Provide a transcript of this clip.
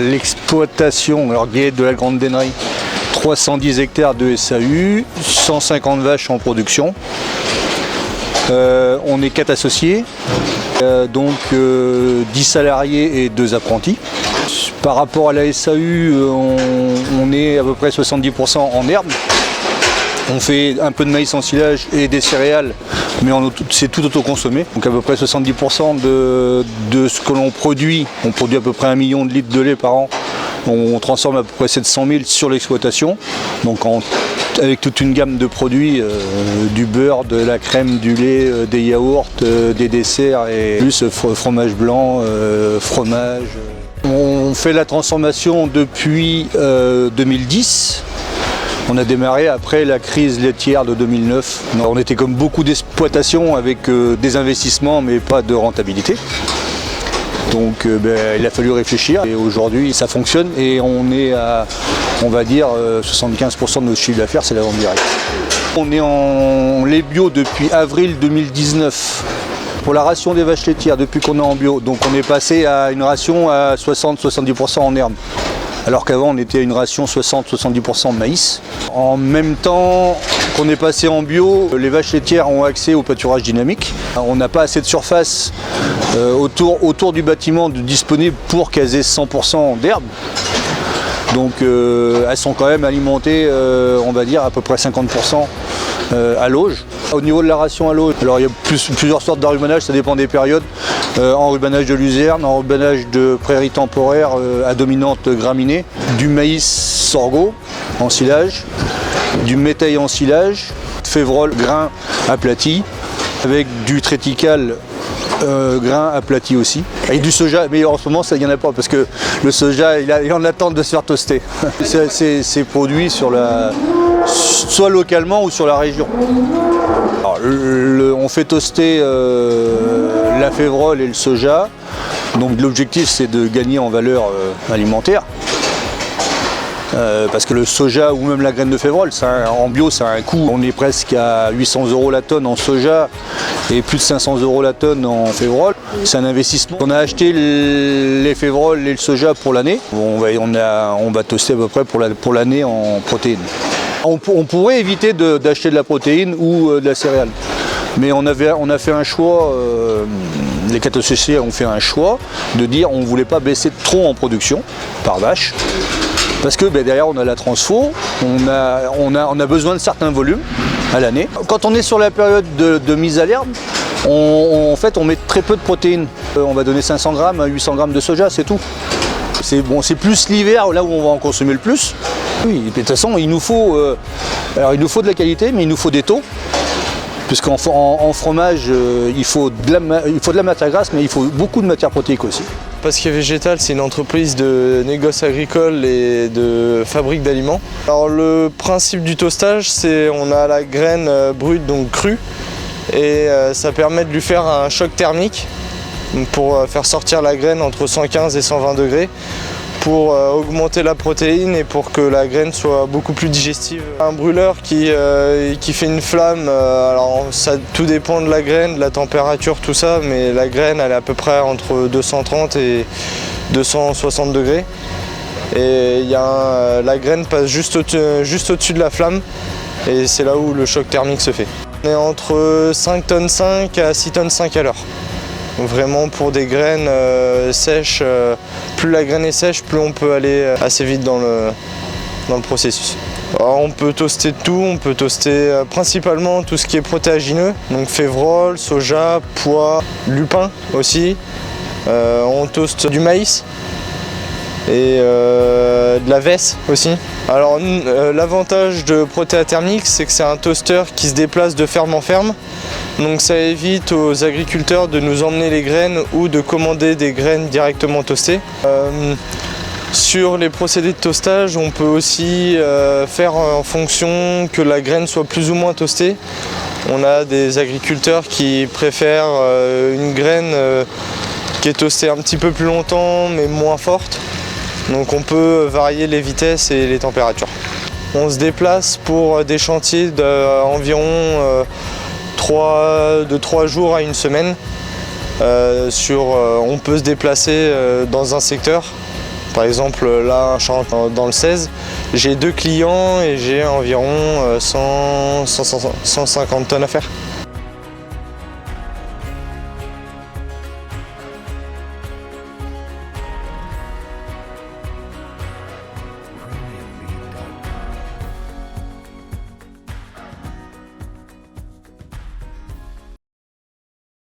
L'exploitation, alors Guéhet de la Grande Dennerie, 310 hectares de SAU, 150 vaches en production. On est 4 associés, donc 10 salariés et 2 apprentis. Par rapport à la SAU, on est à peu près 70% en herbe. On fait un peu de maïs en silage et des céréales, mais c'est tout autoconsommé. Donc à peu près 70% de ce que l'on produit, on produit à peu près 1 million de litres de lait par an. On transforme à peu près 700 000 sur l'exploitation, donc avec toute une gamme de produits, du beurre, de la crème, du lait, des yaourts, des desserts et plus fromage blanc, fromage. On fait la transformation depuis 2010. On a démarré après la crise laitière de 2009. On était comme beaucoup d'exploitations avec des investissements mais pas de rentabilité. Donc il a fallu réfléchir et aujourd'hui ça fonctionne et on est à, on va dire, 75% de notre chiffre d'affaires, c'est la vente directe. On est en lait bio depuis avril 2019. Pour la ration des vaches laitières, depuis qu'on est en bio, donc on est passé à une ration à 60-70% en herbe. Alors qu'avant on était à une ration 60-70% de maïs. En même temps qu'on est passé en bio, les vaches laitières ont accès au pâturage dynamique. On n'a pas assez de surface autour du bâtiment disponible pour qu'elles aient 100% d'herbe. Donc elles sont quand même alimentées, on va dire, à peu près 50% à l'auge. Au niveau de la ration à l'auge, alors il y a plusieurs sortes d'enrubanage, ça dépend des périodes. Enrubanage de luzerne, enrubanage de prairies temporaires à dominante graminée, du maïs sorgho en silage, du métail en silage, févrole grain aplati, avec du triticale grain aplati aussi, et du soja, mais en ce moment il n'y en a pas parce que le soja il est en attente de se faire toaster. C'est produit soit localement ou sur la région. Alors, on fait toaster la févrole et le soja, donc l'objectif c'est de gagner en valeur alimentaire. Parce que le soja ou même la graine de févrole, en bio, ça a un coût. On est presque à 800 € la tonne en soja et plus de 500 € la tonne en févrole. C'est un investissement. On a acheté les févroles et le soja pour l'année. On va toaster à peu près pour l'année en protéines. On pourrait éviter d'acheter de la protéine ou de la céréale. Mais on a fait un choix, les 4 associés ont fait un choix de dire on ne voulait pas baisser trop en production par vache. Parce que derrière on a la transfo, on a besoin de certains volumes à l'année. Quand on est sur la période de mise à l'herbe, en fait on met très peu de protéines. On va donner 500 grammes à 800 grammes de soja, c'est tout. C'est plus l'hiver là où on va en consommer le plus. Oui, de toute façon il nous faut de la qualité, mais il nous faut des taux. Puisqu'en fromage, il faut de la matière grasse, mais il faut beaucoup de matière protéique aussi. Pasquier Végétal, c'est une entreprise de négoce agricole et de fabrique d'aliments. Alors le principe du toastage, c'est on a la graine brute, donc crue, et ça permet de lui faire un choc thermique pour faire sortir la graine entre 115 et 120 degrés. Pour augmenter la protéine et pour que la graine soit beaucoup plus digestive. Un brûleur qui fait une flamme, alors ça tout dépend de la graine, de la température, tout ça, mais la graine elle est à peu près entre 230 et 260 degrés. Et la graine passe juste au-dessus de la flamme et c'est là où le choc thermique se fait. On est entre 5 tonnes 5 à 6 tonnes 5 à l'heure. Vraiment pour des graines sèches, plus la graine est sèche, plus on peut aller assez vite dans le processus. Alors, on peut toaster tout, on peut toaster principalement tout ce qui est protéagineux, donc févrole, soja, pois, lupin aussi. On toaste du maïs et de la vesse aussi. Alors l'avantage de Protea Thermique, c'est que c'est un toaster qui se déplace de ferme en ferme. Donc ça évite aux agriculteurs de nous emmener les graines ou de commander des graines directement toastées. Sur les procédés de toastage, on peut aussi faire en fonction que la graine soit plus ou moins toastée. On a des agriculteurs qui préfèrent une graine qui est toastée un petit peu plus longtemps mais moins forte. Donc on peut varier les vitesses et les températures. On se déplace pour des chantiers d'environ de 3 jours à 1 semaine. On peut se déplacer dans un secteur Par exemple, là, je rentre dans le 16, j'ai 2 clients et j'ai environ 150 tonnes à faire.